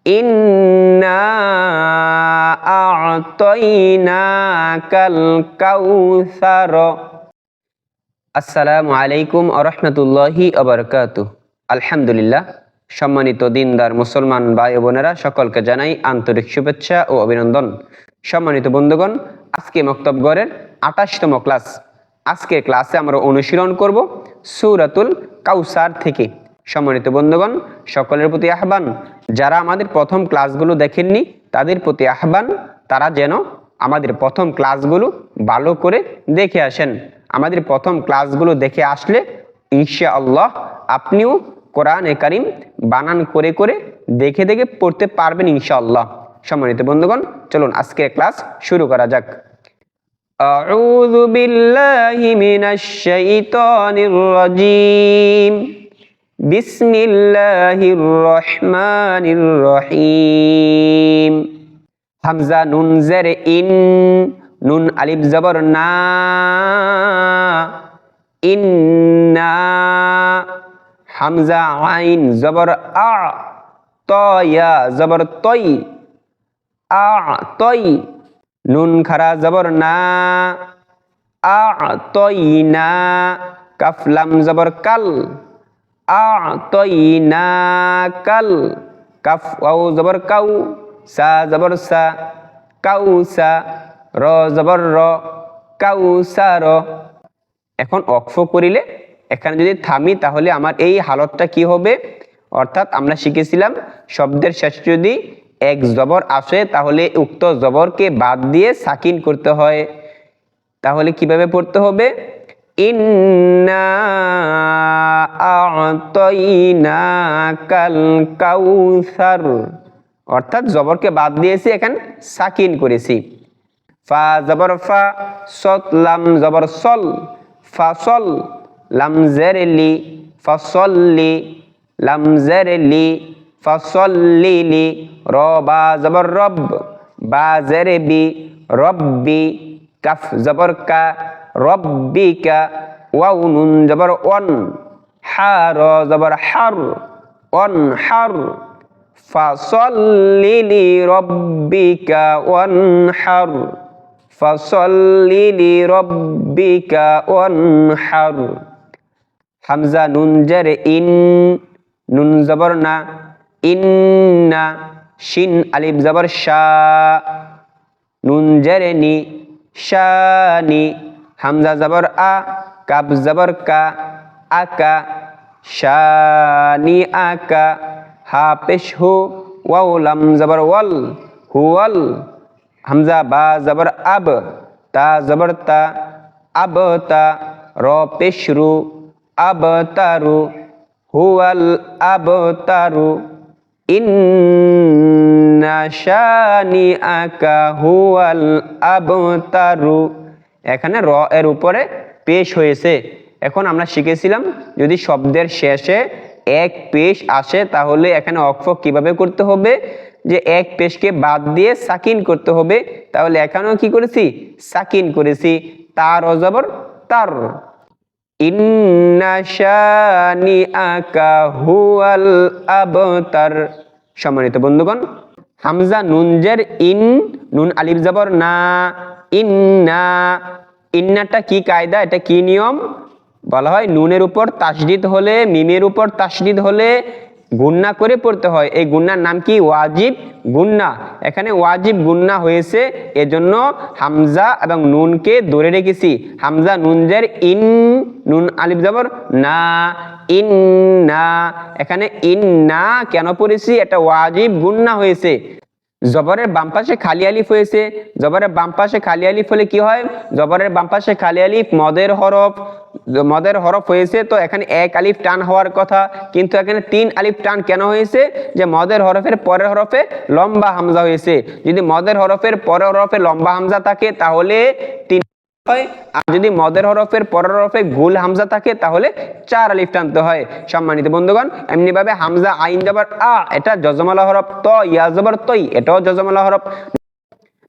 ইন্না আ'তাইনাকাল কাউসার। আসসালামু আলাইকুম ওয়া রাহমাতুল্লাহি ওয়া বারাকাতুহু। আলহামদুলিল্লাহ, সম্মানিত দিনদার মুসলমান ভাই বোনেরা, সকলকে জানাই আন্তরিক শুভেচ্ছা ও অভিনন্দন। সম্মানিত বন্ধুগণ, আজকে মক্তব ঘরের 28তম ক্লাস। আজকের ক্লাসে আমরা অনুশীলন করব সূরাতুল কাউসার থেকে। সম্মানিত বন্ধুগণ, সকলের প্রতি আহ্বান, যারা আমাদের প্রথম ক্লাসগুলো দেখেননি তাদের প্রতি আহ্বান, তারা যেন আমাদের প্রথম ক্লাসগুলো ভালো করে দেখে আসেন। আমাদের প্রথম ক্লাসগুলো দেখে আসলে ইনশাআল্লাহ আপনিও কোরআনে কারীম বানান করে করে দেখে দেখে পড়তে পারবেন ইনশাআল্লাহ। সম্মানিত বন্ধুগণ, চলুন আজকের ক্লাস শুরু করা যাক। আউযু বিল্লাহি মিনাশ শাইতানির রাজীম। বিসমিল্লাহির রহমানির রহিম। হামজা নুন জের ইন, নুন আলিফ জবর না, ইন্না। হামজা আইন জবর আ, ত ইয়া জবর তই, আ তই। নুন খারা জবর না, আ তই না। কাফ লাম জবর কাল, আ তই না কাল। কাফ ওয়াও জবর কাউ, সা জবর সা, কাউ সা। র জবর র, কাউ সা র। এখন ওয়াকফ করিলে এখানে যদি থামি তাহলে আমার এই হালতটা কি হবে? অর্থাৎ আমরা শিখেছিলাম শব্দের শেষে যদি এক জবর আসে তাহলে উক্ত জবরকে বাদ দিয়ে সাকিন করতে হয়। তাহলে কিভাবে পড়তে হবে? ইন্না আ'তাইনাকাল কাউসার। অর্থাৎ জবরকে বাদ দিয়েছি, এখানে সাকিন করেছি। ফা জবর ফা, সত লাম জবর সল, ফাসল। লাম জের লি, ফাসল্লি। লাম জের লি, ফাসল্লিলি। র বা জবর রব, বা জের বি, রব্বি। কাফ জবর কা, রব্বিকা। ওয়াও নুন জবর ওয়ান, হা র জবর হার, ওয়ান হার। ফাসল্লি লি রব্বিকা ওয়ানহার। ফাসল্লি লি রব্বিকা ওয়ানহার। হামজা নুন জের ইন, নুন জবর না, ইন্না। শিন আলিফ জবর শা, নুন জের নি, শানি। হামজা জবর আ, কাব জবর কা, আকা। শানি আকা। হা পেশ হু, ওয়াও লাম জবর ওয়াল, হুয়াল। হামজা বা জবর আব, তা জবর তা, আব তা। র পেশ রু, আব তারু, হুয়াল আব তারু। ইন্না শানি আকা হুয়াল আব তারু। এখানে র এর উপরে পেশ হয়েছে। এখন আমরা শিখেছিলাম যদি শব্দের শেষে এক পেশ আসে তাহলে এখানে ওয়াকফ কিভাবে করতে হবে, যে এক পেশকে বাদ দিয়ে সাকিন করতে হবে। তাহলে এখানেও কি করেছি? সাকিন করেছি। তার জবর তার। ইন্না শানিআকা হুয়াল আবতার। সম্মানিত বন্ধুগণ, হামজা নুন জের ইন, নুন আলিফ জবর না, ইন্না। ইন্নাটা কি কায়দা, এটা কি নিয়ম? বলা হয় নুনের উপর তাসদিদ হলে, মিমের উপর তাসদিদ হলে গুন্না করে পড়তে হয়। এই গুন্নার নাম কি? ওয়াজিব গুন্না। এখানে ওয়াজিব গুন্না হয়েছে, এজন্য হামজা এবং নুনকে ধরে রেখেছি। হামজা নুন জের ইন, নুন আলিফ জবর না, ইন্না। এখানে ইন্না কেন পড়েছি? এটা ওয়াজিব গুন্না হয়েছে। জবরের বাম পাশে খালি আলিফ হয়েছে। জবরের বাম পাশে খালি আলিফ হলে কি হয়? জবরের বাম পাশে খালি আলিফ মদের হরফ, মদের হরফ হয়েছে, তো এখানে এক আলিফ টান হওয়ার কথা, কিন্তু এখানে তিন আলিফ টান কেন হয়েছে? যে মদের হরফের পরের হরফে লম্বা হামজা হয়েছে। যদি মদের হরফের পরের হরফে লম্বা হামজা থাকে তাহলে তিন হয়, আর যদি মদের হরফের পরের হরফে গুল হামজা থাকে তাহলে চার আলিফ টানতে হয়। সম্মানিত বন্ধুগণ, এমনি ভাবে হামজা আইন জবর আ, এটা জজমালা হরফ। ত ইয়া জবর তই, এটাও জজমালা হরফ।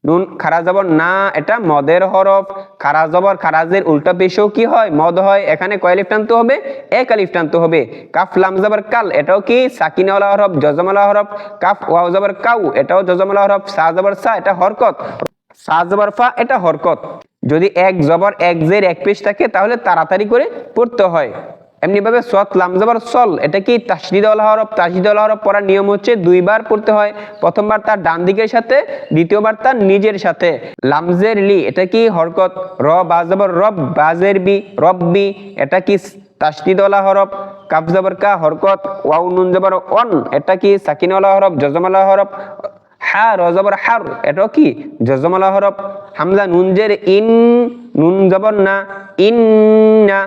নুন খারা জবর না, এটা মদের হরফ। খারা জবর খারাজের উল্টা পেশেও কি হয়? মদ হয়। এখানে কয় আলিফ টানতে হবে? এক আলিফ টানতে হবে। কাফ লাম জবর কাল, এটাও কি সাকিনওয়ালা হরফ, জজমওয়ালা হরফ। কাফ ওয়াও জবর কাউ, এটাও জজমওয়ালা হরফ। সা জবর সা, এটা হরকত। সা জবর ফা, এটা হরকত। যদি এক জবর এক জের এক পেশ থাকে তাহলে তাড়াতাড়ি করে পড়তে হয়। এমনি ভাবে সৎ লাম জবর সল, এটা কি তাসদিদ ওয়ালা হরফ। তাসদিদ ওয়ালা হরফ পড়ার নিয়ম হচ্ছে দুইবার পড়তে হয়। প্রথমবার তার ডান দিকের সাথে, দ্বিতীয়বার তার নিজের সাথে। লামজের লি, এটা কি হরকত। র বা জবর রব, বাজের বি, রব্বি, এটা কি তাসদিদ ওয়ালা হরফ। কাফ জবর কা, হরকত। ওয়াও নুন জবর অন, এটা কি সাকিন ওয়ালা হরফ, জজম ওয়ালা হরফ। হা র জবর হার, এটাও কি জজম ওয়ালা হরফ। হামজা নুন জের ইন, নুন জবর না, ইন্না।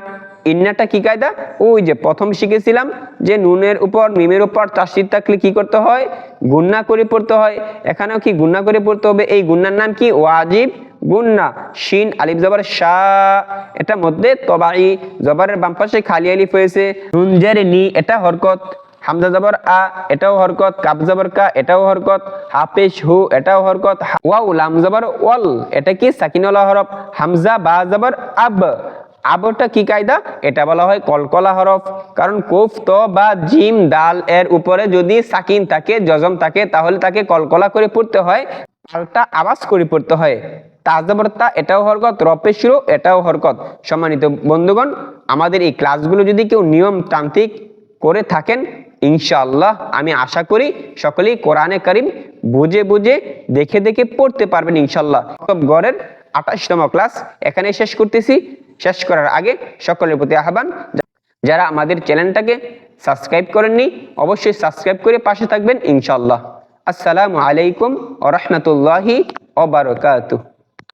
ইন্নাটা কি কায়দা? ওই যে প্রথম শিখেছিলাম যে নুনের উপর মিমের উপর তাসদীদ থাকলে কি করতে হয়? গুন্না করে পড়তে হয়। এখানেও কি গুন্না করে পড়তে হবে। এই গুন্নার নাম কি? ওয়াজিব গুন্না। শিন আলিফ জবর শা, এটা মধ্যে তবাই, জবরের বাম পাশে খালি আলিফ হয়েছে। নুন জের নি, এটা হরকত। হামজা জবর আ, এটাও হরকত। কাফ জবর কা, এটাও হরকত। হাফেশ হু, এটাও হরকত। ওয়াও লাম জবর ওয়াল, এটা কি সাকিনওয়ালা হরফ। হামজা বা জবর আব, আবটা কি কায়দা? এটা বলা হয় কলকলা হরফ। কারণ কুফ তো বা জিম দাল এর উপরে যদি সাকিন থাকে, জজম থাকে, তাহলে তাকে কলকলা করে পড়তে হয়, পাল্টা আওয়াজ করে পড়তে হয়। তাজবরতা, এটাও হরকত। রপেশরু, এটাও হরকত। সম্মানিত বন্ধুগণ, আমাদের এই ক্লাসগুলো যদি কেউ নিয়ম তান্ত্রিক করে থাকেন, ইনশাআল্লাহ আমি আশা করি সকলেই কোরআনে কারিম বুঝে বুঝে দেখে দেখে পড়তে পারবেন ইনশাআল্লাহ। গড়ের 28তম ক্লাস এখানে শেষ করতেছি। শেষ করার আগে সকলের প্রতি আহ্বান, যারা আমাদের চ্যানেলটাকে সাবস্ক্রাইব করেননি অবশ্যই সাবস্ক্রাইব করে পাশে থাকবেন ইনশাআল্লাহ। আসসালামু আলাইকুম ওয়া রাহমাতুল্লাহি ওয়া বারাকাতুহু।